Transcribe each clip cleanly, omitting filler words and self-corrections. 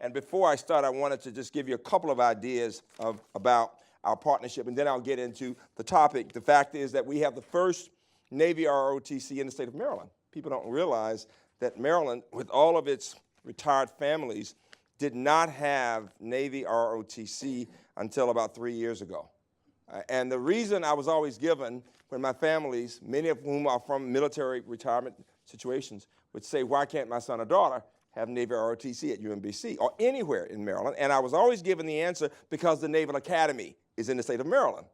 And before I start, I wanted to just give you a couple of ideas about our partnership, and then I'll get into the topic. The fact is that we have the first Navy ROTC in the state of Maryland. People don't realize that Maryland, with all of its retired families, did not have Navy ROTC until about 3 years ago. And the reason I was always given when my families, many of whom are from military retirement situations, would say, why can't my son or daughter have Navy ROTC at UMBC or anywhere in Maryland? And I was always given the answer, because the Naval Academy is in the state of Maryland.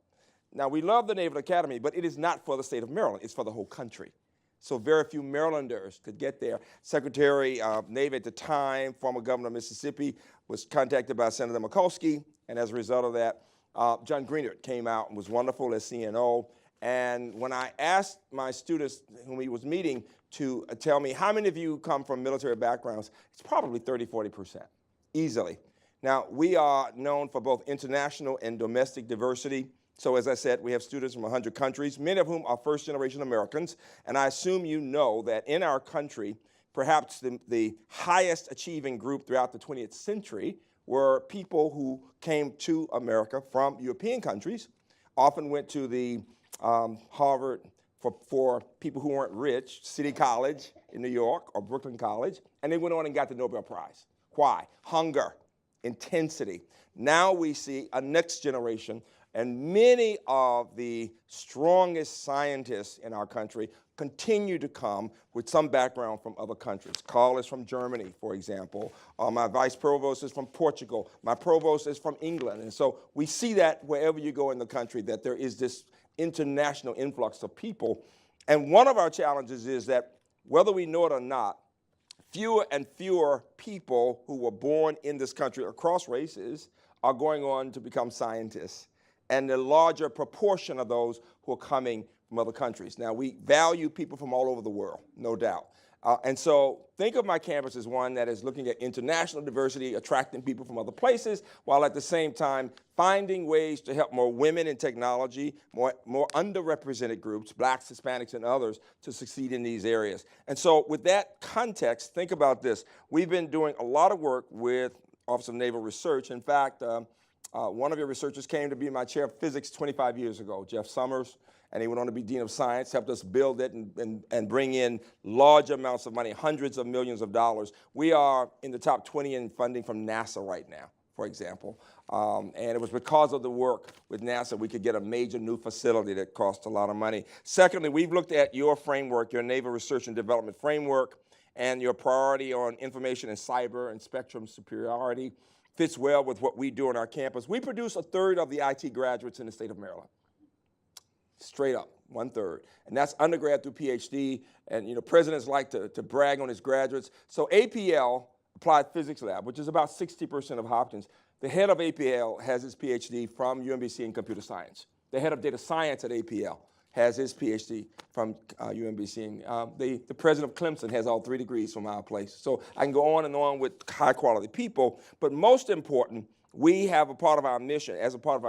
Now, we love the Naval Academy, but it is not for the state of Maryland. It's for the whole country. So very few Marylanders could get there. Secretary of Navy at the time, former governor of Mississippi, was contacted by Senator Mikulski, and as a result of that, John Greenert came out and was wonderful as CNO. And when I asked my students whom he was meeting to tell me, how many of you come from military backgrounds, it's probably 30, 40%, easily. Now, we are known for both international and domestic diversity. So as I said, we have students from 100 countries, many of whom are first-generation Americans. And I assume you know that in our country, perhaps the highest achieving group throughout the 20th century were people who came to America from European countries, often went to the Harvard for people who weren't rich, City College in New York or Brooklyn College, and they went on and got the Nobel Prize. Why? Hunger, intensity. Now we see a next generation, and many of the strongest scientists in our country continue to come with some background from other countries. Carl is from Germany, for example. My vice provost is from Portugal. My provost is from England. And so we see that wherever you go in the country, that there is this international influx of people. And one of our challenges is that, whether we know it or not, fewer and fewer people who were born in this country across races are going on to become scientists, and the larger proportion of those who are coming from other countries. Now, we value people from all over the world, no doubt. And so think of my campus as one that is looking at international diversity, attracting people from other places, while at the same time finding ways to help more women in technology, more underrepresented groups, blacks, Hispanics, and others, to succeed in these areas. And so with that context, think about this. We've been doing a lot of work with Office of Naval Research. In fact, one of your researchers came to be my chair of physics 25 years ago, Jeff Summers, and he went on to be Dean of Science, helped us build it and bring in large amounts of money, hundreds of millions of dollars. We are in the top 20 in funding from NASA right now, for example. And it was because of the work with NASA we could get a major new facility that cost a lot of money. Secondly, we've looked at your framework, your Naval Research and Development Framework, and your priority on information and cyber and spectrum superiority fits well with what we do on our campus. We produce 1/3 of the IT graduates in the state of Maryland. Straight up, 1/3. And that's undergrad through PhD. And presidents like to brag on his graduates. So APL, Applied Physics Lab, which is about 60% of Hopkins, the head of APL has his PhD from UMBC in computer science. The head of data science at APL has his PhD from UMBC. The president of Clemson has all 3 degrees from our place. So I can go on and on with high quality people, but most important, we have as a part of our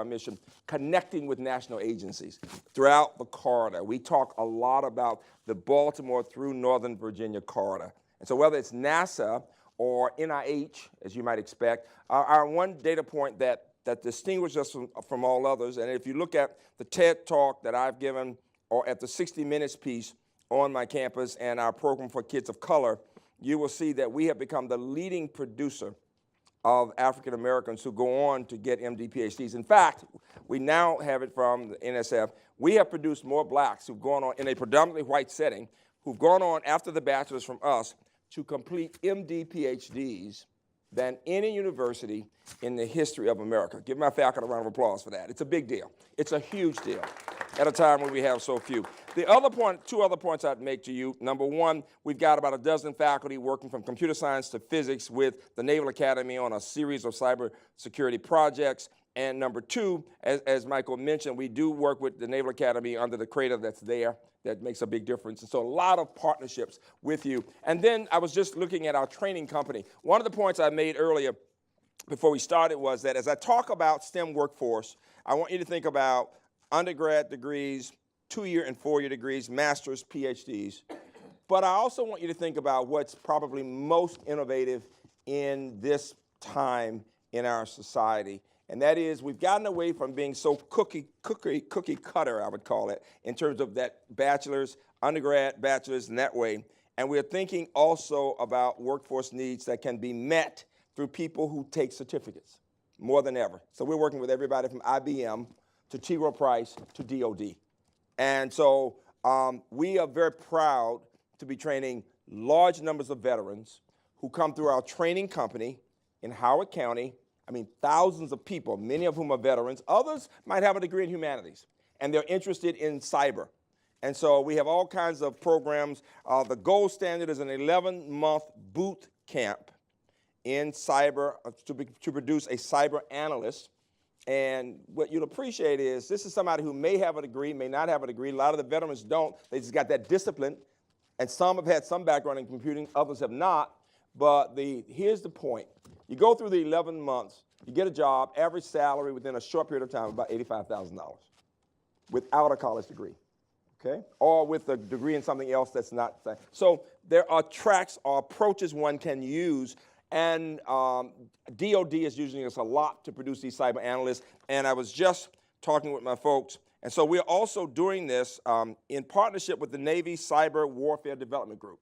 mission, connecting with national agencies throughout the corridor. We talk a lot about the Baltimore through Northern Virginia corridor. And so whether it's NASA or NIH, as you might expect, our one data point that distinguishes us from all others, and if you look at the TED Talk that I've given, or at the 60 Minutes piece on my campus and our program for kids of color, you will see that we have become the leading producer of African Americans who go on to get MD PhDs. In fact, we now have it from the NSF. We have produced more blacks who've gone on, in a predominantly white setting, who've gone on after the bachelor's from us to complete MD PhDs than any university in the history of America. Give my faculty a round of applause for that. It's a big deal. It's a huge deal at a time when we have so few. The other point, 2 other points I'd make to you. Number one, we've got about 12 faculty working from computer science to physics with the Naval Academy on a series of cybersecurity projects. And number 2, as Michael mentioned, we do work with the Naval Academy under the creator that's there. That makes a big difference. And so a lot of partnerships with you. And then I was just looking at our training company. One of the points I made earlier before we started was that as I talk about STEM workforce, I want you to think about undergrad degrees, 2-year and 4-year degrees, master's, PhDs. But I also want you to think about what's probably most innovative in this time in our society. And that is, we've gotten away from being so cookie cutter, I would call it, in terms of that bachelor's, undergrad, bachelor's, in that way. And we're thinking also about workforce needs that can be met through people who take certificates, more than ever. So we're working with everybody from IBM to T. Rowe Price to DOD. And so we are very proud to be training large numbers of veterans who come through our training company in Howard County. I mean, thousands of people, many of whom are veterans. Others might have a degree in humanities, and they're interested in cyber. And so we have all kinds of programs. The gold standard is an 11-month boot camp in cyber to produce a cyber analyst. And what you'll appreciate is this is somebody who may have a degree, may not have a degree. A lot of the veterans don't. They just got that discipline. And some have had some background in computing, others have not. But here's the point. You go through the 11 months, you get a job, average salary within a short period of time, about $85,000 without a college degree, okay? Or with a degree in something else that's not. So there are tracks or approaches one can use, and DOD is using us a lot to produce these cyber analysts. And I was just talking with my folks, and so we're also doing this in partnership with the Navy Cyber Warfare Development Group.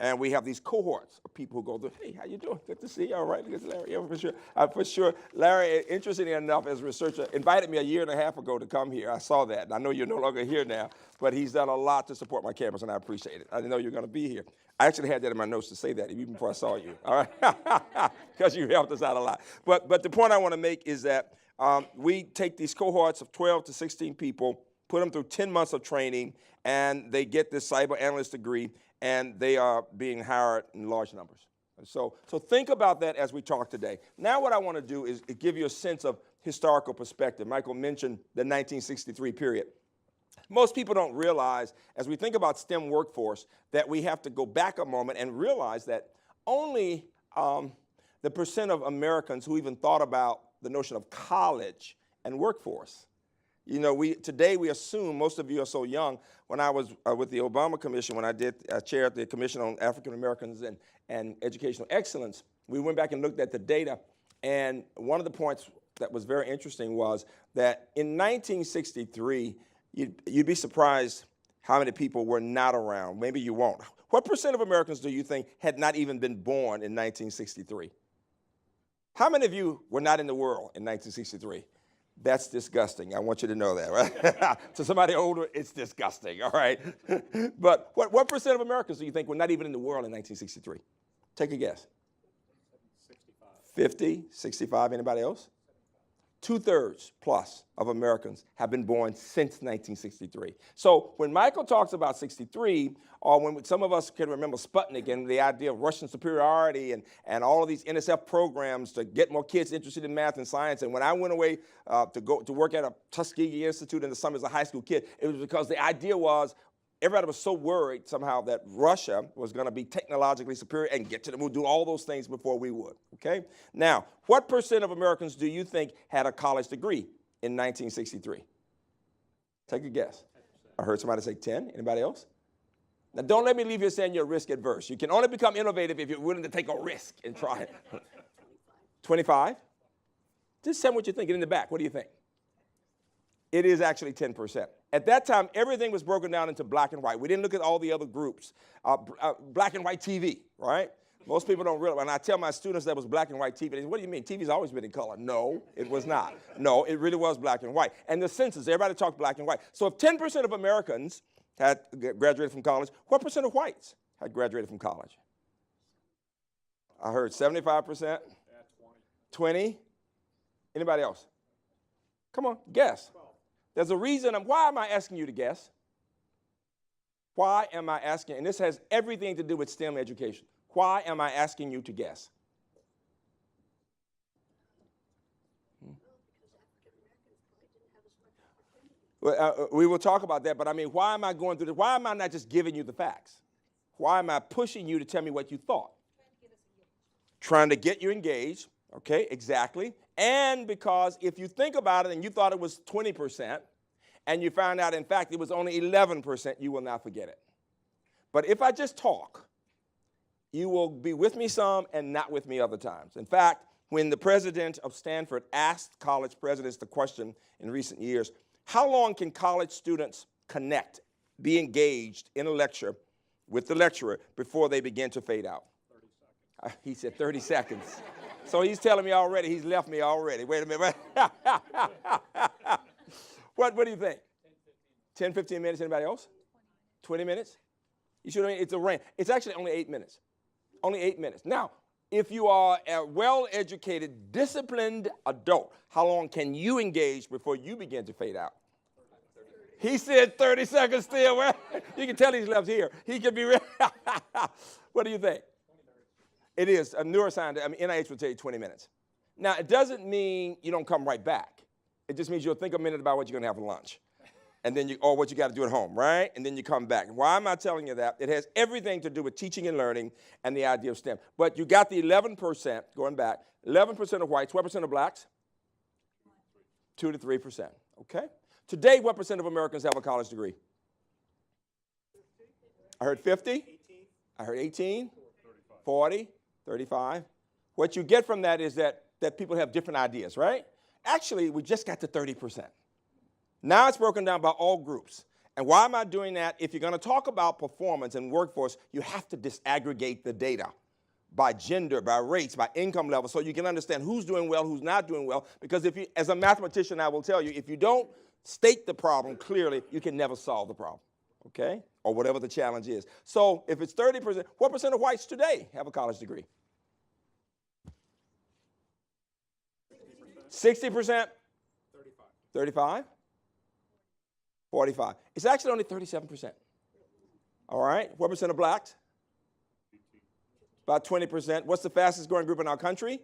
And we have these cohorts of people who go through, hey, how you doing? Good to see you. All right, good to Larry. Yeah, for sure. For sure. Larry, interestingly enough, as a researcher, invited me a year and a half ago to come here. I saw that. And I know you're no longer here now, but he's done a lot to support my campus, and I appreciate it. I didn't know you were going to be here. I actually had that in my notes to say that even before I saw you, all right? Because you helped us out a lot. But the point I want to make is that we take these cohorts of 12 to 16 people, put them through 10 months of training, and they get this cyber analyst degree, and they are being hired in large numbers. So think about that as we talk today. Now what I want to do is give you a sense of historical perspective. Michael mentioned the 1963 period. Most people don't realize, as we think about STEM workforce, that we have to go back a moment and realize that only the percent of Americans who even thought about the notion of college and workforce. You know, today we assume, most of you are so young, when I was with the Obama Commission, when I chaired the Commission on African Americans and Educational Excellence, we went back and looked at the data, and one of the points that was very interesting was that in 1963, you'd be surprised how many people were not around. Maybe you won't. What percent of Americans do you think had not even been born in 1963? How many of you were not in the world in 1963? That's disgusting. I want you to know that, right? To somebody older, it's disgusting, all right? But what percent of Americans do you think were not even in the world in 1963? Take a guess. 65. 50, 65, anybody else? 2/3 plus of Americans have been born since 1963. So when Michael talks about 63, or when some of us can remember Sputnik and the idea of Russian superiority and all of these NSF programs to get more kids interested in math and science, and when I went away to work at a Tuskegee Institute in the summer as a high school kid, it was because the idea was everybody was so worried somehow that Russia was going to be technologically superior and get to the moon, do all those things before we would, okay? Now, what percent of Americans do you think had a college degree in 1963? Take a guess. 10%. I heard somebody say 10. Anybody else? Now, don't let me leave you saying you're risk adverse. You can only become innovative if you're willing to take a risk and try it. 25? Just tell me what you're thinking in the back. What do you think? It is actually 10%. At that time, everything was broken down into black and white. We didn't look at all the other groups. Black and white TV, right? Most people don't realize. When I tell my students that was black and white TV, they say, what do you mean? TV's always been in color. No, it was not. No, it really was black and white. And the census, everybody talked black and white. So if 10% of Americans had graduated from college, what percent of whites had graduated from college? I heard 75%. Yeah, 20? Anybody else? Come on, guess. 12. There's a reason. Why am I asking you to guess? Why am I asking? And this has everything to do with STEM education. Why am I asking you to guess? Well, we will talk about that, but I mean, why am I going through this? Why am I not just giving you the facts? Why am I pushing you to tell me what you thought? Trying to get you engaged. Okay, exactly. And because if you think about it and you thought it was 20% and you found out, in fact, it was only 11%, you will not forget it. But if I just talk, you will be with me some and not with me other times. In fact, when the president of Stanford asked college presidents the question in recent years, how long can college students connect, be engaged in a lecture with the lecturer before they begin to fade out? 30 seconds. He said 30 seconds. So he's telling me already, he's left me already. Wait a minute. What do you think? 10, 15 minutes. Anybody else? 20 minutes? You should have, it's a range. It's actually only 8 minutes. Only 8 minutes. Now, if you are a well-educated, disciplined adult, how long can you engage before you begin to fade out? He said 30 seconds still. Well, you can tell he's left here. He could be ready. What do you think? It is. A neuroscientist, NIH will tell you 20 minutes. Now, it doesn't mean you don't come right back. It just means you'll think a minute about what you're going to have for lunch. And then or what you got to do at home, right? And then you come back. Why am I telling you that? It has everything to do with teaching and learning and the idea of STEM. But you got the 11%, going back, 11% of whites, what percent of blacks? 2 to 3%, okay? Today, what percent of Americans have a college degree? I heard 50? 18. I heard 18? 40? 35? What you get from that is that people have different ideas, right? Actually, we just got to 30%. Now it's broken down by all groups. And why am I doing that? If you're going to talk about performance and workforce, you have to disaggregate the data by gender, by race, by income level, so you can understand who's doing well, who's not doing well. Because if you, as a mathematician, I will tell you, if you don't state the problem clearly, you can never solve the problem, okay? Or whatever the challenge is. So if it's 30%, what percent of whites today have a college degree? 60%? 35. 35? 45. It's actually only 37%. All right. What percent of blacks? About 20%. What's the fastest growing group in our country?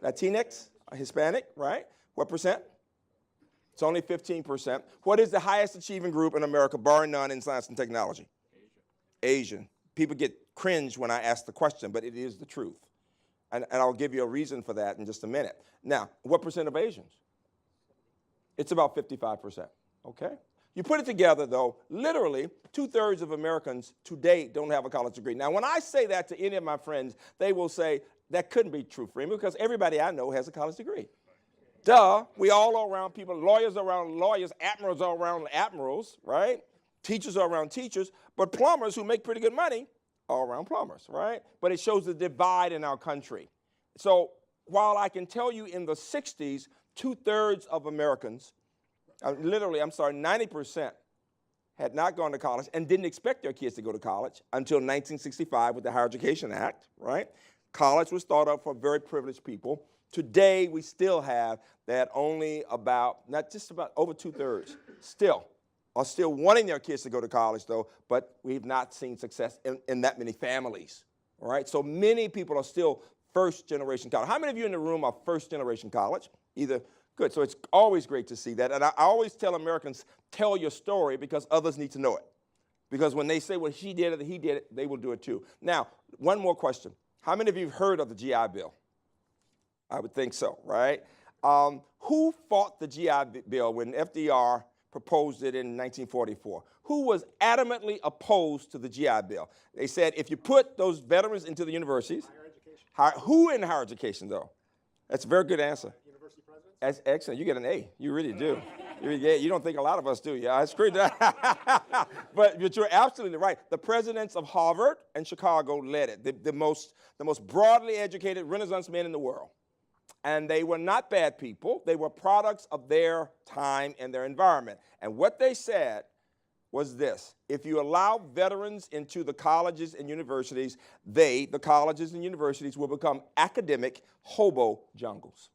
Latinx, Hispanic, right? What percent? It's only 15%. What is the highest achieving group in America, barring none, in science and technology? Asian. People get cringe when I ask the question, but it is the truth. And I'll give you a reason for that in just a minute. Now, what percent of Asians? It's about 55%. Okay? You put it together, though, literally 2/3 of Americans today don't have a college degree. Now, when I say that to any of my friends, they will say, that couldn't be true, Freeman, because everybody I know has a college degree. Duh, we all are around people, lawyers are around lawyers, admirals are around admirals, right? Teachers are around teachers, but plumbers who make pretty good money are around plumbers, right? But it shows the divide in our country. So while I can tell you in the 60s, 2/3 of Americans, 90% had not gone to college and didn't expect their kids to go to college until 1965 with the Higher Education Act, right? College was thought of for very privileged people. Today, we still have that only about, not just about, over 2/3 still are still wanting their kids to go to college, though, but we've not seen success in that many families, all right? So many people are still first-generation college. How many of you in the room are first-generation college? Either. Good, so it's always great to see that. And I always tell Americans, tell your story because others need to know it. Because when they say, well, she did it, he did it, they will do it too. Now, one more question. How many of you have heard of the GI Bill? I would think so, right? Who fought the GI Bill when FDR proposed it in 1944? Who was adamantly opposed to the GI Bill? They said, if you put those veterans into the universities, Higher education. who in higher education, though? That's a very good answer. University presidents. That's excellent. You get an A. You really do. You don't think a lot of us do. Yeah, it's great. But you're absolutely right. The presidents of Harvard and Chicago led it, the most broadly educated Renaissance men in the world. And they were not bad people. They were products of their time and their environment. And what they said was this: if you allow veterans into the colleges and universities, the colleges and universities, will become academic hobo jungles.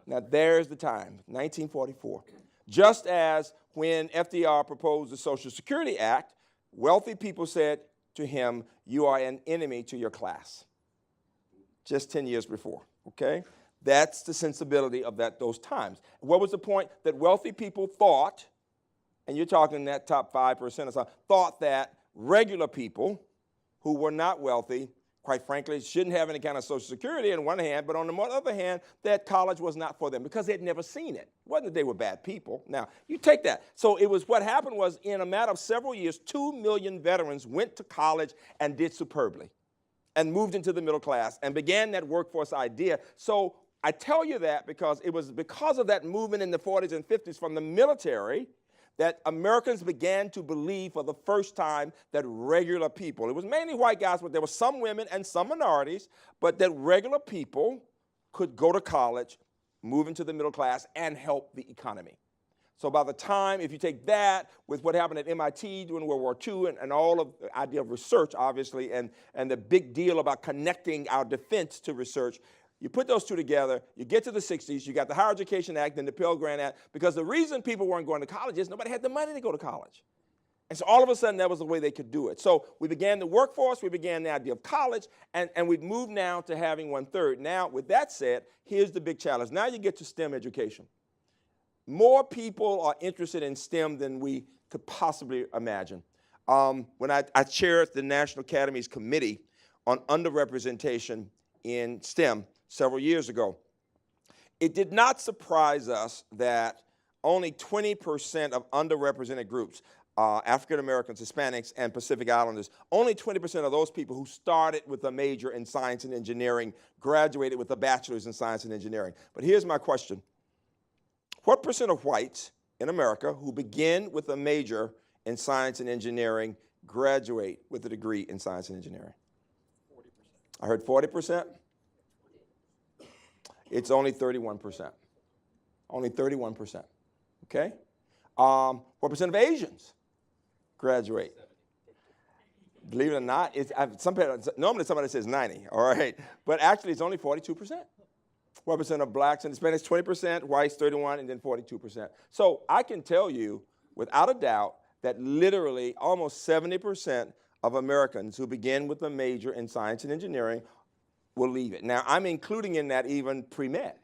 Now, there's the time, 1944. Just as when FDR proposed the Social Security Act, wealthy people said to him, you are an enemy to your class. Just 10 years before, okay? That's the sensibility of those times. What was the point? That wealthy people thought, and you're talking that top 5% or something, thought that regular people who were not wealthy, quite frankly, shouldn't have any kind of Social Security on one hand, but on the other hand, that college was not for them because they'd never seen it. It wasn't that they were bad people. Now, you take that. So what happened was, in a matter of several years, 2 million veterans went to college and did superbly. and moved into the middle class and began that workforce idea. So I tell you that because it was because of that movement in the 40s and 50s from the military that Americans began to believe for the first time that regular people, it was mainly white guys, but there were some women and some minorities, but that regular people could go to college, move into the middle class, and help the economy. So by the time, if you take that with what happened at MIT during World War II and all of the idea of research, obviously, and the big deal about connecting our defense to research, you put those two together, you get to the 60s, you got the Higher Education Act and the Pell Grant Act, because the reason people weren't going to college is nobody had the money to go to college. And so all of a sudden, that was the way they could do it. So we began the workforce, we began the idea of college, and we've moved now to having 1/3. Now, with that said, here's the big challenge. Now you get to STEM education. More people are interested in STEM than we could possibly imagine. When I chaired the National Academy's Committee on Underrepresentation in STEM several years ago, it did not surprise us that only 20% of underrepresented groups, African Americans, Hispanics, and Pacific Islanders, only 20% of those people who started with a major in science and engineering graduated with a bachelor's in science and engineering. But here's my question. What percent of whites in America who begin with a major in science and engineering graduate with a degree in science and engineering? 40%. I heard 40%. It's only 31%. Only 31%. Okay? What percent of Asians graduate? Believe it or not, normally somebody says 90, all right? But actually, it's only 42%. What percent of blacks and Hispanics? 20%, whites 31%, and then 42%. So I can tell you without a doubt that literally almost 70% of Americans who begin with a major in science and engineering will leave it. Now, I'm including in that even pre-med,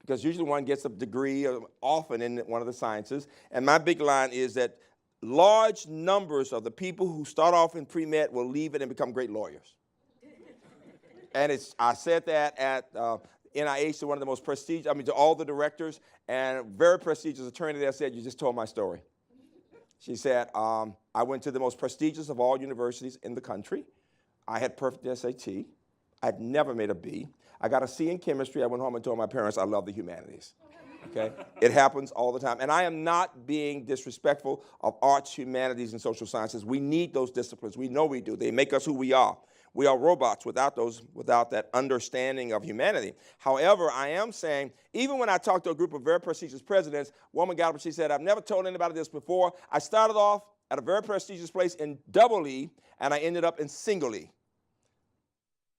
because usually one gets a degree often in one of the sciences. And my big line is that large numbers of the people who start off in pre-med will leave it and become great lawyers. And I said that at NIH to one of the most prestigious, to all the directors, and a very prestigious attorney there said, "You just told my story." She said, I went to the most prestigious of all universities in the country. I had perfect SAT. I'd never made a B. I got a C in chemistry. I went home and told my parents I love the humanities. Okay? It happens all the time. And I am not being disrespectful of arts, humanities, and social sciences. We need those disciplines. We know we do. They make us who we are. We are robots without that understanding of humanity. However, I am saying, even when I talked to a group of very prestigious presidents, a woman got up and she said, "I've never told anybody this before. I started off at a very prestigious place in double E, and I ended up in single E."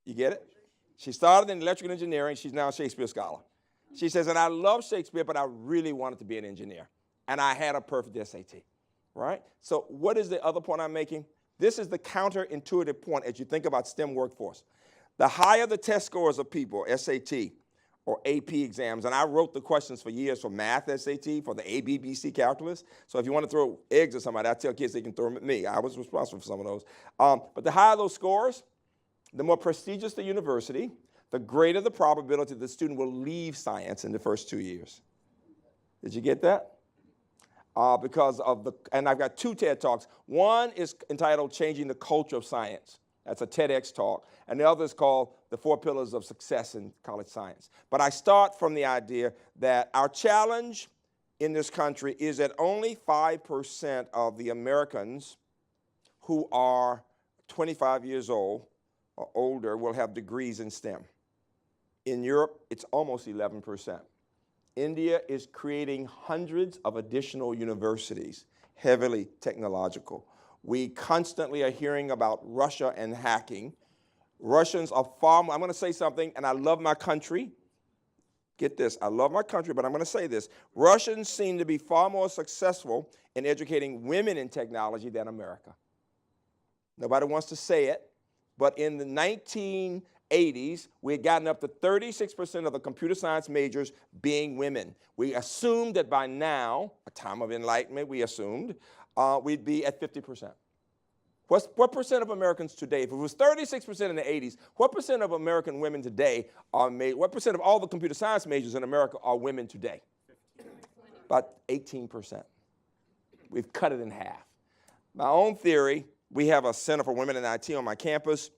You get it? She started in electrical engineering. She's now a Shakespeare scholar. She says, "And I love Shakespeare, but I really wanted to be an engineer. And I had a perfect SAT." Right? So what is the other point I'm making? This is the counterintuitive point as you think about STEM workforce. The higher the test scores of people, SAT or AP exams, and I wrote the questions for years for math SAT, for the ABBC calculus. So if you want to throw eggs at somebody, I tell kids they can throw them at me. I was responsible for some of those. But the higher those scores, the more prestigious the university, the greater the probability the student will leave science in the first 2 years. Did you get that? Because of and I've got 2 TED Talks. One is entitled Changing the Culture of Science. That's a TEDx talk. And the other is called The 4 Pillars of Success in College Science. But I start from the idea that our challenge in this country is that only 5% of the Americans who are 25 years old or older will have degrees in STEM. In Europe, it's almost 11%. India is creating hundreds of additional universities, heavily technological. We constantly are hearing about Russia and hacking. Russians are far more, I'm going to say something, and I love my country. Get this, I love my country, but I'm going to say this. Russians seem to be far more successful in educating women in technology than America. Nobody wants to say it, but in the 1980s, we had gotten up to 36% of the computer science majors being women. We assumed that by now, a time of enlightenment, we assumed, we'd be at 50%. What percent of Americans today, if it was 36% in the 80s, what percent of American women today are what percent of all the computer science majors in America are women today? 15. About 18%. We've cut it in half. My own theory, we have a Center for Women in IT on my campus.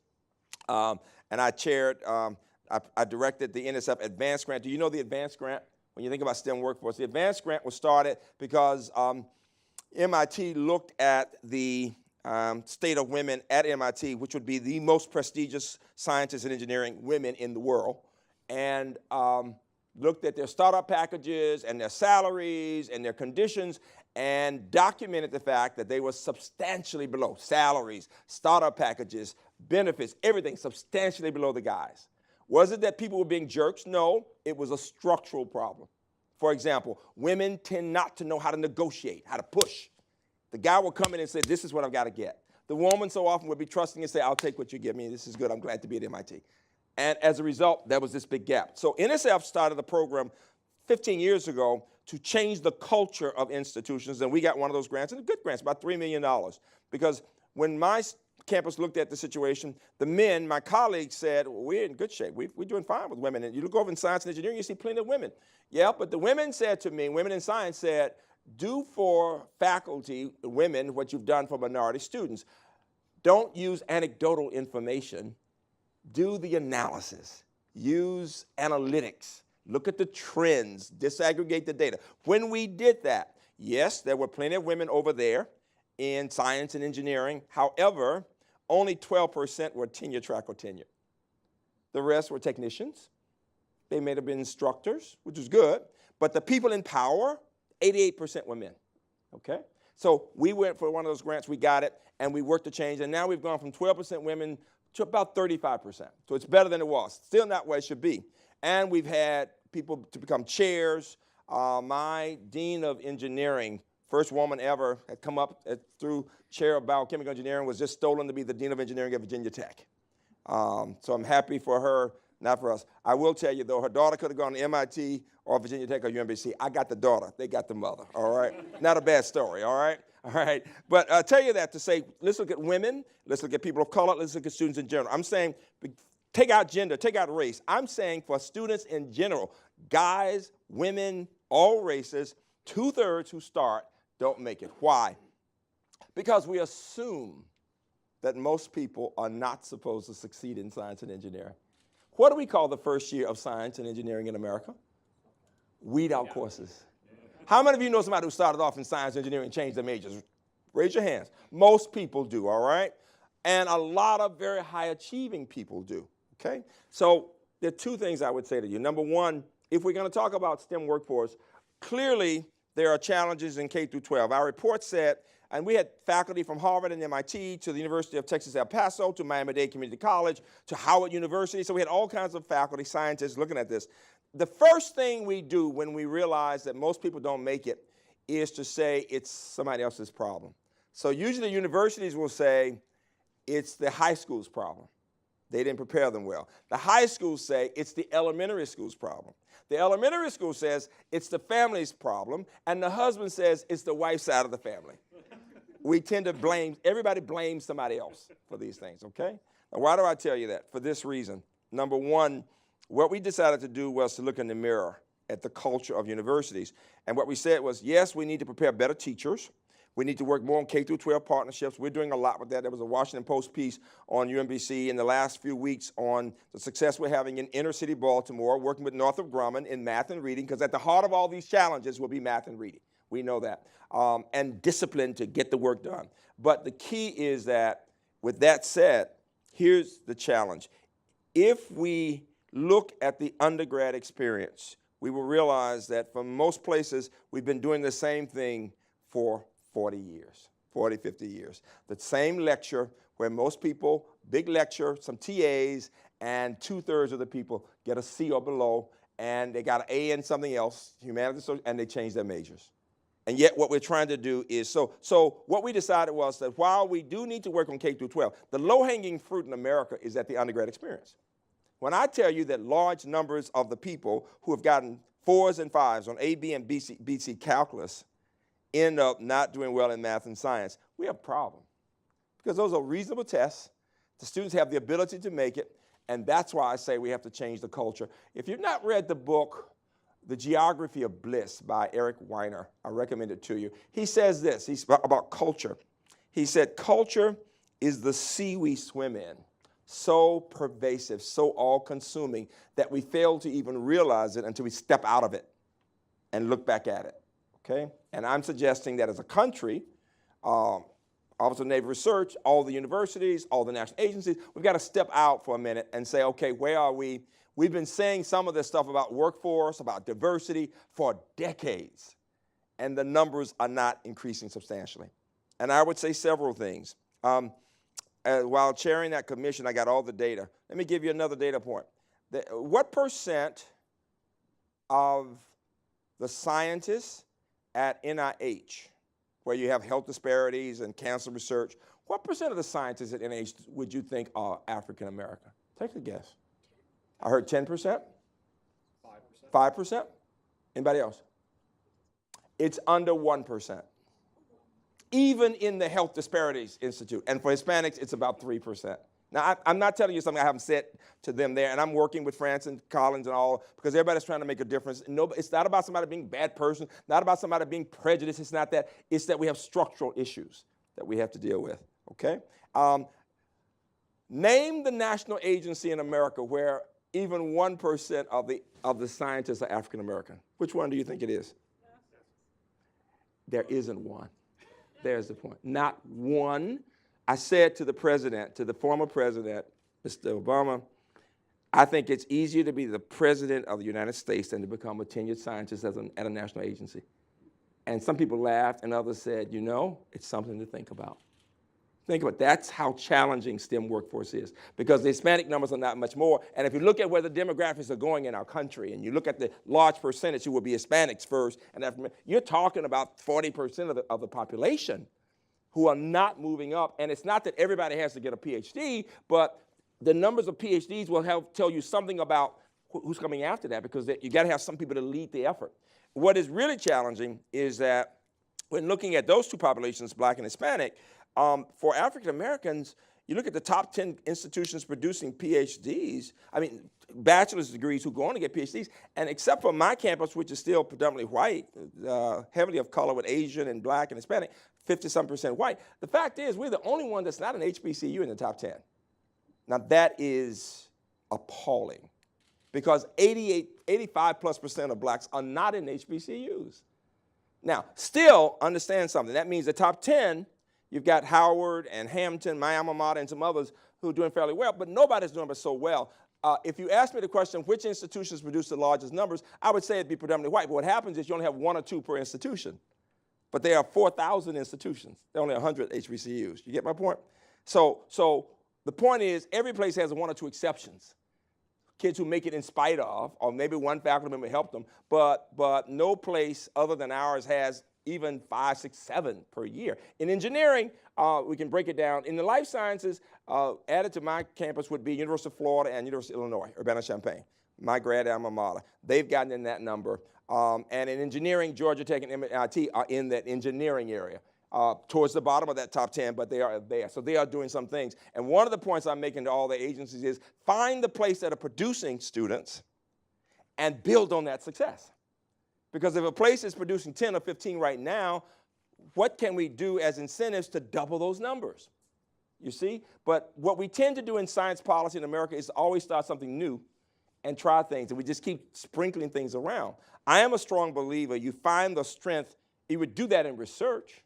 And I chaired, I directed the Nsf Advance Grant. Do you know the Advance Grant? When you think about STEM workforce, the Advance Grant was started because MIT looked at the state of women at MIT, which would be the most prestigious scientists and engineering women in the world, and looked at their startup packages and their salaries and their conditions and documented the fact that they were substantially below salaries, startup packages, benefits, everything substantially below the guys. Was it that people were being jerks? No, it was a structural problem. For example, women tend not to know how to negotiate, how to push. The guy will come in and say, this is what I've got to get. The woman so often would be trusting and say, I'll take what you give me. This is good. I'm glad to be at MIT. And as a result, there was this big gap. So NSF started a program 15 years ago to change the culture of institutions, and we got one of those grants, and good grants, about $3 million. Because when my campus looked at the situation, the men, my colleagues, said, well, we're in good shape. We're doing fine with women. And you look over in science and engineering, you see plenty of women. Yeah, but the women said to me, women in science said, do for faculty, women, what you've done for minority students. Don't use anecdotal information. Do the analysis. Use analytics. Look at the trends. Disaggregate the data. When we did that, yes, there were plenty of women over there in science and engineering. However, only 12% were tenure track or tenured. The rest were technicians. They may have been instructors, which was good. But the people in power, 88% were men, okay? So we went for one of those grants, we got it, and we worked to change, and now we've gone from 12% women to about 35%. So it's better than it was. Still not where it should be. And we've had people to become chairs. My dean of engineering, first woman ever, had come up through chair of biochemical engineering, was just stolen to be the dean of engineering at Virginia Tech. So I'm happy for her, not for us. I will tell you, though, her daughter could have gone to MIT or Virginia Tech or UMBC. I got the daughter. They got the mother, all right? Not a bad story, all right? All right. But I tell you that to say, let's look at women, let's look at people of color, let's look at students in general. I'm saying take out gender, take out race. I'm saying for students in general, guys, women, all races, 2/3 who start don't make it. Why? Because we assume that most people are not supposed to succeed in science and engineering. What do we call the first year of science and engineering in America? Weed out courses. How many of you know somebody who started off in science and engineering and changed their majors? Raise your hands. Most people do, all right? And a lot of very high achieving people do, okay? So there are two things I would say to you. Number one, if we're gonna talk about STEM workforce, clearly there are challenges in K through 12. Our report said, and we had faculty from Harvard and MIT to the University of Texas El Paso to Miami-Dade Community College to Howard University. So we had all kinds of faculty, scientists looking at this. The first thing we do when we realize that most people don't make it is to say it's somebody else's problem. So usually universities will say it's the high school's problem. They didn't prepare them well. The high schools say it's the elementary school's problem. The elementary school says it's the family's problem, and the husband says it's the wife's side of the family. We tend to blame, everybody blames somebody else for these things, okay? Now, why do I tell you that? For this reason. Number one, what we decided to do was to look in the mirror at the culture of universities. And what we said was, yes, we need to prepare better teachers. We need to work more on K through 12 partnerships. We're doing a lot with that. There was a Washington Post piece on UMBC in the last few weeks on the success we're having in inner city Baltimore, working with Northrop Grumman in math and reading, because at the heart of all these challenges will be math and reading. We know that. And discipline to get the work done. But the key is that, with that said, here's the challenge. If we look at the undergrad experience, we will realize that for most places, we've been doing the same thing for 40 years, 40, 50 years. The same lecture where most people, big lecture, some TAs, and 2/3 of the people get a C or below, and they got an A in something else, humanities, and they change their majors. And yet what we're trying to do is, so what we decided was that while we do need to work on K through 12, the low-hanging fruit in America is at the undergrad experience. When I tell you that large numbers of the people who have gotten 4s and 5s on A, B, and BC calculus end up not doing well in math and science, we have a problem. Because those are reasonable tests. The students have the ability to make it, and that's why I say we have to change the culture. If you've not read the book, The Geography of Bliss by Eric Weiner, I recommend it to you. He says this, he's about culture. He said, culture is the sea we swim in. so pervasive, so all-consuming that we fail to even realize it until we step out of it and look back at it, okay? And I'm suggesting that as a country, Office of Naval Research, all the universities, all the national agencies, we've got to step out for a minute and say, okay, where are we? We've been saying some of this stuff about workforce, about diversity for decades, and the numbers are not increasing substantially. And I would say several things. While chairing that commission, I got all the data. Let me give you another data point. What percent of the scientists at NIH, where you have health disparities and cancer research, what percent of the scientists at NIH would you think are African American? Take a guess. I heard 10%? 5%. 5%? Anybody else? It's under 1%. Even in the Health Disparities Institute. And for Hispanics, it's about 3%. Now, I'm not telling you something I haven't said to them there, and I'm working with France and Collins and all, because everybody's trying to make a difference. No, it's not about somebody being a bad person, not about somebody being prejudiced. It's not that. It's that we have structural issues that we have to deal with, okay? Name the national agency in America where even 1% of the scientists are African American. Which one do you think it is? There isn't one. There's the point. Not one. I said to the president, to the former president, Mr. Obama, I think it's easier to be the president of the United States than to become a tenured scientist at a national agency. And some people laughed and others said, you know, it's something to think about. Think about it. That's how challenging STEM workforce is, because the Hispanic numbers are not much more. And if you look at where the demographics are going in our country, and you look at the large percentage who will be Hispanics first, and you're talking about 40% of the population who are not moving up. And it's not that everybody has to get a PhD, but the numbers of PhDs will tell you something about who's coming after that, because you got to have some people to lead the effort. What is really challenging is that when looking at those two populations, Black and Hispanic, for African Americans, you look at the top 10 institutions producing PhDs, I mean, bachelor's degrees who go on to get PhDs, and except for my campus, which is still predominantly white, heavily of color with Asian and Black and Hispanic, 50-some% white, the fact is we're the only one that's not an HBCU in the top 10. Now that is appalling, because 85+% of Blacks are not in HBCUs. Now, still understand something. That means the top 10, you've got Howard and Hampton, my alma mater, and some others who are doing fairly well, but nobody's doing so well. If you ask me the question, which institutions produce the largest numbers, I would say it'd be predominantly white. But what happens is you only have 1 or 2 per institution. But there are 4,000 institutions. There are only 100 HBCUs. You get my point? So the point is, every place has 1 or 2 exceptions. Kids who make it in spite of, or maybe one faculty member helped them, but no place other than ours has even 5, 6, 7 per year. In engineering, we can break it down. In the life sciences, added to my campus would be University of Florida and University of Illinois, Urbana-Champaign, my grad alma mater. They've gotten in that number. And in engineering, Georgia Tech and MIT are in that engineering area, towards the bottom of that top 10, but they are there. So they are doing some things. And one of the points I'm making to all the agencies is find the place that are producing students and build on that success. Because if a place is producing 10 or 15 right now, what can we do as incentives to double those numbers? You see? But what we tend to do in science policy in America is always start something new and try things, and we just keep sprinkling things around. I am a strong believer you find the strength, you would do that in research.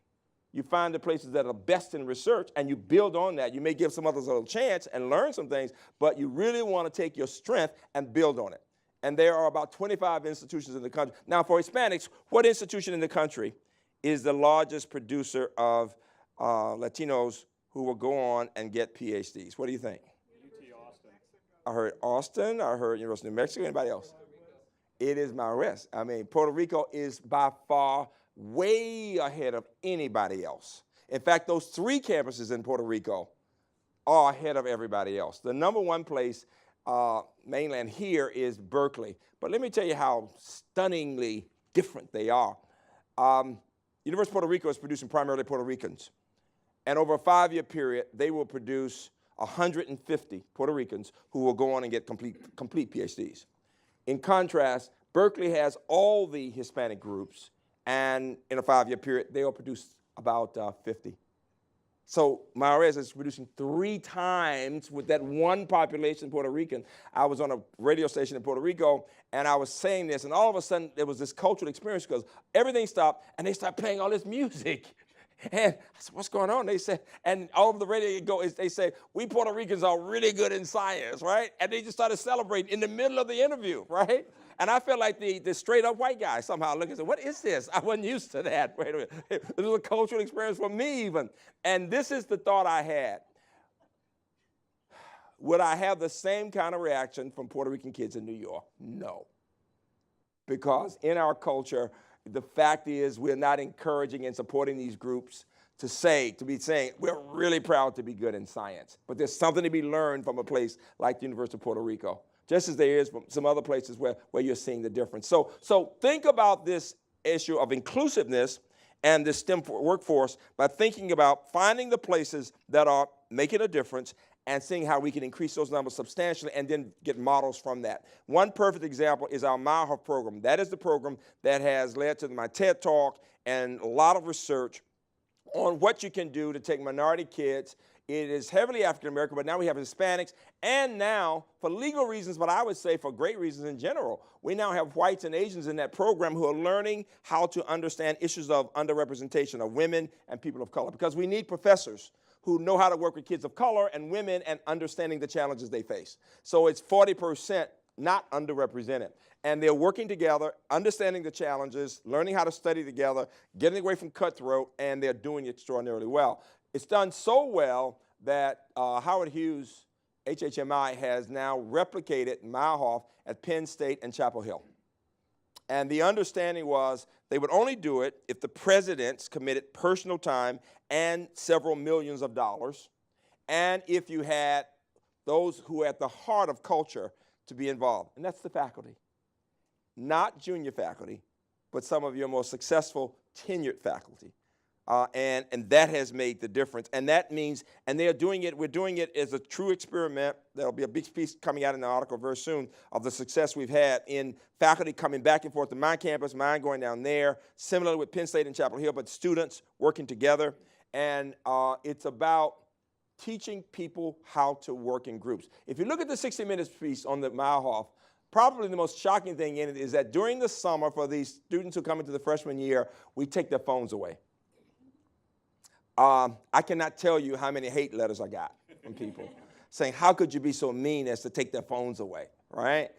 You find the places that are best in research, and you build on that. You may give some others a little chance and learn some things, but you really want to take your strength and build on it. And there are about 25 institutions in the country. Now, for Hispanics, what institution in the country is the largest producer of Latinos who will go on and get PhDs? What do you think? UT Austin. I heard Austin. I heard University of New Mexico. Anybody else? It is my rest. I mean, Puerto Rico is by far way ahead of anybody else. In fact, those 3 campuses in Puerto Rico are ahead of everybody else. The number 1 place mainland here is Berkeley. But let me tell you how stunningly different they are. University of Puerto Rico is producing primarily Puerto Ricans. And over a 5-year period, they will produce 150 Puerto Ricans who will go on and get complete PhDs. In contrast, Berkeley has all the Hispanic groups, and in a 5-year period, they will produce about 50. So Maores is producing 3 times with that one population, Puerto Rican. I was on a radio station in Puerto Rico, and I was saying this, and all of a sudden there was this cultural experience because everything stopped, and they started playing all this music. And I said, what's going on? They said, and all over the radio they say, we Puerto Ricans are really good in science, right? And they just started celebrating in the middle of the interview, right? And I felt like the straight up white guy somehow looked and said, what is this? I wasn't used to that. Wait a minute. It was a cultural experience for me even. And this is the thought I had. Would I have the same kind of reaction from Puerto Rican kids in New York? No. Because in our culture, the fact is we're not encouraging and supporting these groups to be saying, we're really proud to be good in science. But there's something to be learned from a place like the University of Puerto Rico, just as there is from some other places where you're seeing the difference. So think about this issue of inclusiveness and the STEM workforce by thinking about finding the places that are making a difference and seeing how we can increase those numbers substantially and then get models from that. One perfect example is our Mauhoff program. That is the program that has led to my TED Talk and a lot of research on what you can do to take minority kids. It is heavily African American, but now we have Hispanics, and now, for legal reasons, but I would say for great reasons in general, we now have whites and Asians in that program who are learning how to understand issues of underrepresentation of women and people of color, because we need professors who know how to work with kids of color and women and understanding the challenges they face. So it's 40% not underrepresented. And they're working together, understanding the challenges, learning how to study together, getting away from cutthroat, and they're doing it extraordinarily well. It's done so well that Howard Hughes, HHMI, has now replicated Mauhoff at Penn State and Chapel Hill. And the understanding was they would only do it if the presidents committed personal time and several millions of dollars, and if you had those who are at the heart of culture to be involved. And that's the faculty. Not junior faculty, but some of your most successful tenured faculty. And that has made the difference. And that means, and they're doing it, we're doing it as a true experiment. There'll be a big piece coming out in the article very soon of the success we've had in faculty coming back and forth to my campus, mine going down there, similarly with Penn State and Chapel Hill, but students working together. And it's about teaching people how to work in groups. If you look at the 60 Minutes piece on the Mauhoff, probably the most shocking thing in it is that during the summer for these students who come into the freshman year, we take their phones away. I cannot tell you how many hate letters I got from people saying, how could you be so mean as to take their phones away, right?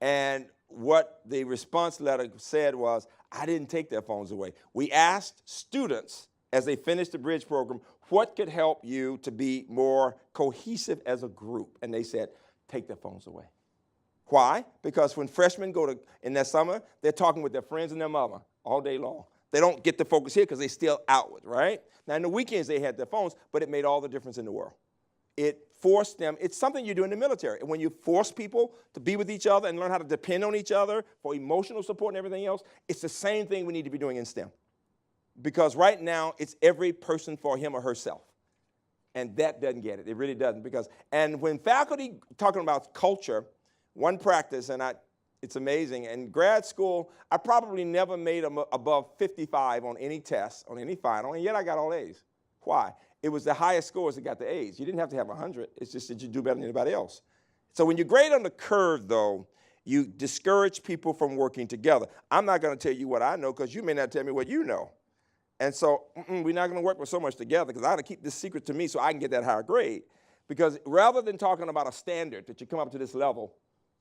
And what the response letter said was, I didn't take their phones away. We asked students as they finished the bridge program, what could help you to be more cohesive as a group? And they said, take their phones away. Why? Because when freshmen go in that summer, they're talking with their friends and their mother all day long. They don't get to focus here because they're still outward, right? Now, in the weekends, they had their phones, but it made all the difference in the world. It forced them. It's something you do in the military. And when you force people to be with each other and learn how to depend on each other for emotional support and everything else, it's the same thing we need to be doing in STEM. Because right now, it's every person for him or herself. And that doesn't get it. It really doesn't. And when faculty talking about culture, one practice, and it's amazing. In grad school, I probably never made above 55 on any test, on any final, and yet I got all A's. Why? It was the highest scores that got the A's. You didn't have to have 100. It's just that you do better than anybody else. So when you grade on the curve, though, you discourage people from working together. I'm not going to tell you what I know because you may not tell me what you know. And so we're not going to work with so much together because I got to keep this secret to me so I can get that higher grade. Because rather than talking about a standard that you come up to this level,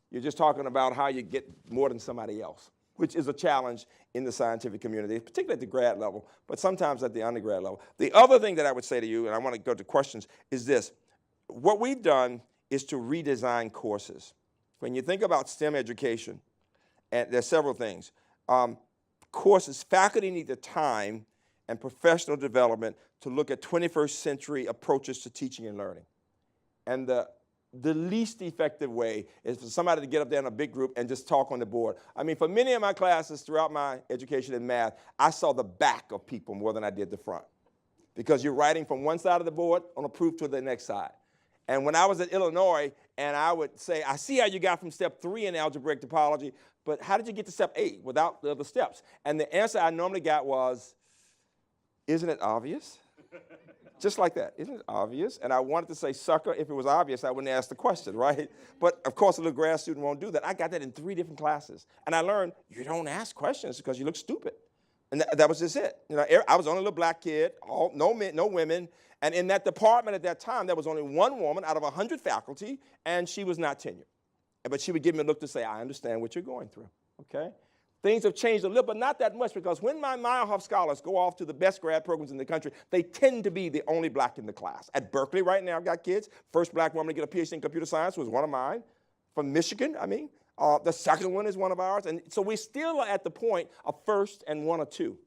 you're just talking about how you get more than somebody else, which is a challenge in the scientific community, particularly at the grad level, but sometimes at the undergrad level. The other thing that I would say to you, and I want to go to questions, is this. What we've done is to redesign courses. When you think about STEM education, and there's several things. Courses, faculty need the time and professional development to look at 21st century approaches to teaching and learning. And the least effective way is for somebody to get up there in a big group and just talk on the board. I mean, for many of my classes throughout my education in math, I saw the back of people more than I did the front. Because you're writing from one side of the board on a proof to the next side. And when I was at Illinois, and I would say, I see how you got from step 3 in algebraic topology, but how did you get to step 8 without the other steps? And the answer I normally got was, isn't it obvious? Just like that. Isn't it obvious? And I wanted to say sucker. If it was obvious, I wouldn't ask the question, right? But of course, a little grad student won't do that. I got that in 3 different classes. And I learned you don't ask questions because you look stupid. And that was just it. You know, I was the only little black kid, no men, no women. And in that department at that time, there was only 1 woman out of 100 faculty, and she was not tenured. But she would give me a look to say, I understand what you're going through, okay? Things have changed a little, but not that much, because when my Meyerhoff scholars go off to the best grad programs in the country, they tend to be the only black in the class. At Berkeley right now, I've got kids. First black woman to get a PhD in computer science was one of mine, from Michigan, I mean. The second one is one of ours. And so we still are at the point of first and 1 or 2.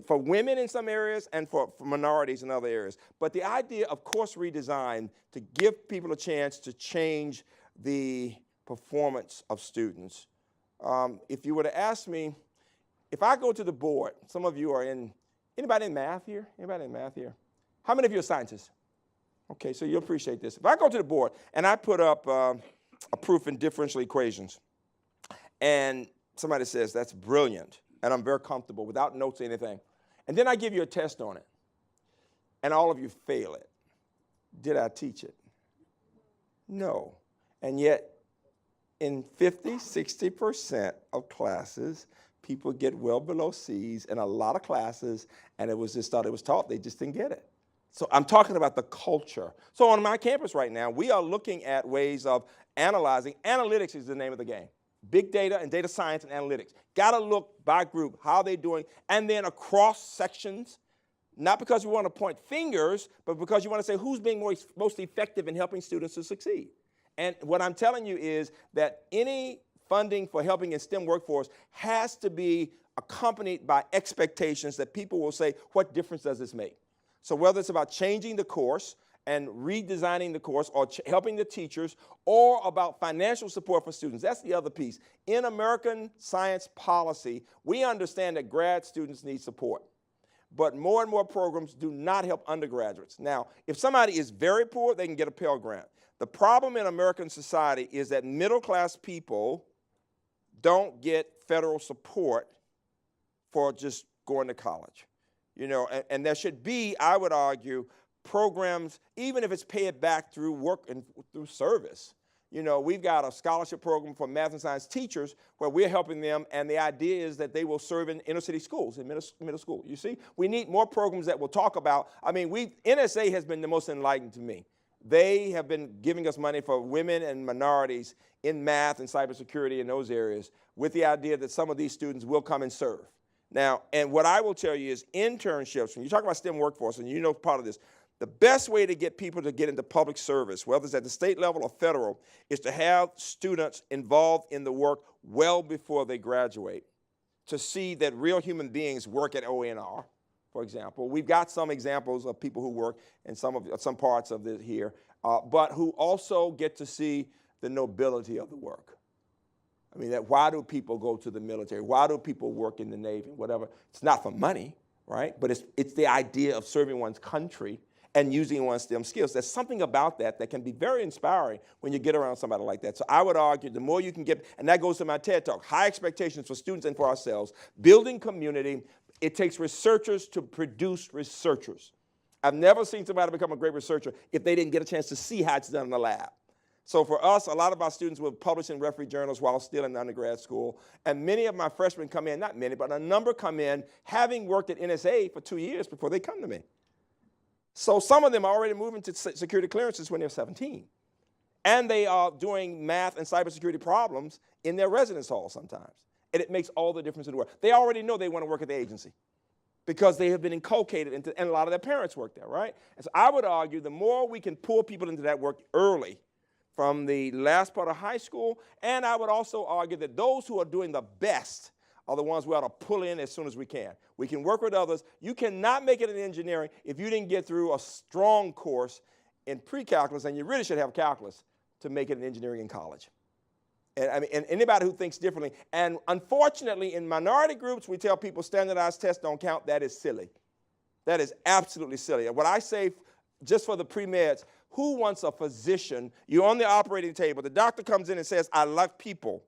For women in some areas and for minorities in other areas. But the idea of course redesign to give people a chance to change the performance of students. If you were to ask me, if I go to the board, some of you are anybody in math here? Anybody in math here? How many of you are scientists? Okay, so you'll appreciate this. If I go to the board and I put up a proof in differential equations, and somebody says, that's brilliant, and I'm very comfortable without notes or anything, and then I give you a test on it, and all of you fail it, did I teach it? No. And yet, in 50, 60% of classes, people get well below C's in a lot of classes, and it was just thought it was taught, they just didn't get it. So I'm talking about the culture. So on my campus right now, we are looking at ways of analyzing. Analytics is the name of the game. Big data and data science and analytics. Got to look by group, how they're doing, and then across sections, not because we want to point fingers, but because you want to say who's being most effective in helping students to succeed. And what I'm telling you is that any funding for helping in STEM workforce has to be accompanied by expectations that people will say, what difference does this make? So whether it's about changing the course and redesigning the course or helping the teachers or about financial support for students, that's the other piece. In American science policy, we understand that grad students need support. But more and more programs do not help undergraduates. Now, if somebody is very poor, they can get a Pell Grant. The problem in American society is that middle-class people don't get federal support for just going to college. You know, and there should be, I would argue, programs, even if it's paid back through work and through service. You know, we've got a scholarship program for math and science teachers where we're helping them, and the idea is that they will serve in inner city schools, in middle school. You see, we need more programs that will talk about, I mean, NSA has been the most enlightened to me. They have been giving us money for women and minorities in math and cybersecurity in those areas with the idea that some of these students will come and serve. Now, and what I will tell you is internships, when you talk about STEM workforce, and you know part of this, the best way to get people to get into public service, whether it's at the state level or federal, is to have students involved in the work well before they graduate, to see that real human beings work at ONR, for example. We've got some examples of people who work in some parts of it here, but who also get to see the nobility of the work. I mean, why do people go to the military? Why do people work in the Navy, whatever? It's not for money, right? But it's the idea of serving one's country and using one's STEM skills. There's something about that can be very inspiring when you get around somebody like that. So I would argue the more you can get, and that goes to my TED Talk, high expectations for students and for ourselves, building community. It takes researchers to produce researchers. I've never seen somebody become a great researcher if they didn't get a chance to see how it's done in the lab. So for us, a lot of our students will publish in referee journals while still in undergrad school. And many of my freshmen come in, not many, but a number come in having worked at NSA for 2 years before they come to me. So some of them are already moving to security clearances when they're 17. And they are doing math and cybersecurity problems in their residence hall sometimes. And it makes all the difference in the world. They already know they want to work at the agency because they have been inculcated into, and a lot of their parents work there, right? And so I would argue the more we can pull people into that work early, from the last part of high school, and I would also argue that those who are doing the best are the ones we ought to pull in as soon as we can. We can work with others. You cannot make it in engineering if you didn't get through a strong course in pre-calculus, and you really should have calculus to make it in engineering in college. And I mean, and anybody who thinks differently, and unfortunately in minority groups, we tell people standardized tests don't count. That is silly. That is absolutely silly. And what I say, just for the pre-meds, who wants a physician? You're on the operating table. The doctor comes in and says, I love people.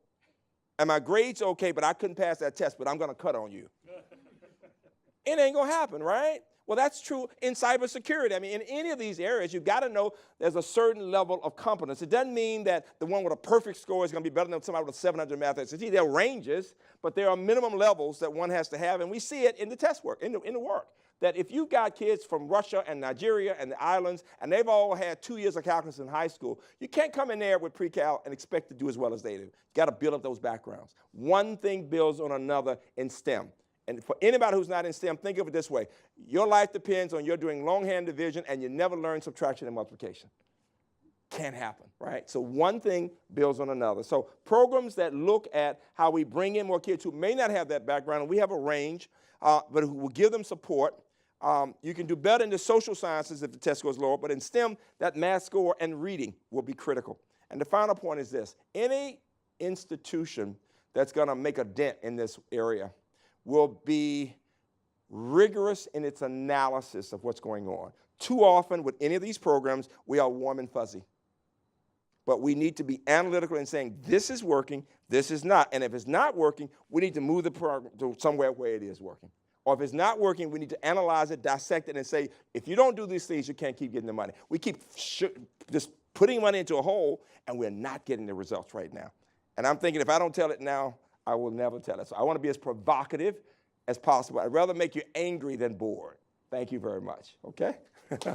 And my grade's okay, but I couldn't pass that test, but I'm going to cut on you. It ain't going to happen, right? Well, that's true in cybersecurity. I mean, in any of these areas, you've got to know there's a certain level of competence. It doesn't mean that the one with a perfect score is going to be better than somebody with a 700 math SAT. There are ranges, but there are minimum levels that one has to have, and we see it in the test work, in the work. That if you've got kids from Russia and Nigeria and the islands, and they've all had 2 years of calculus in high school, you can't come in there with pre-cal and expect to do as well as they do. You've got to build up those backgrounds. One thing builds on another in STEM. And for anybody who's not in STEM, think of it this way. Your life depends on you're doing longhand division and you never learn subtraction and multiplication. Can't happen, right? So one thing builds on another. So programs that look at how we bring in more kids who may not have that background, and we have a range, but who will give them support. You can do better in the social sciences if the test goes lower, but in STEM, that math score and reading will be critical. And the final point is this. Any institution that's going to make a dent in this area will be rigorous in its analysis of what's going on. Too often with any of these programs, we are warm and fuzzy. But we need to be analytical in saying this is working, this is not. And if it's not working, we need to move the program to somewhere where it is working. Or if it's not working, we need to analyze it, dissect it, and say, if you don't do these things, you can't keep getting the money. We keep just putting money into a hole, and we're not getting the results right now. And I'm thinking if I don't tell it now, I will never tell it. So I want to be as provocative as possible. I'd rather make you angry than bored. Thank you very much, okay? Okay.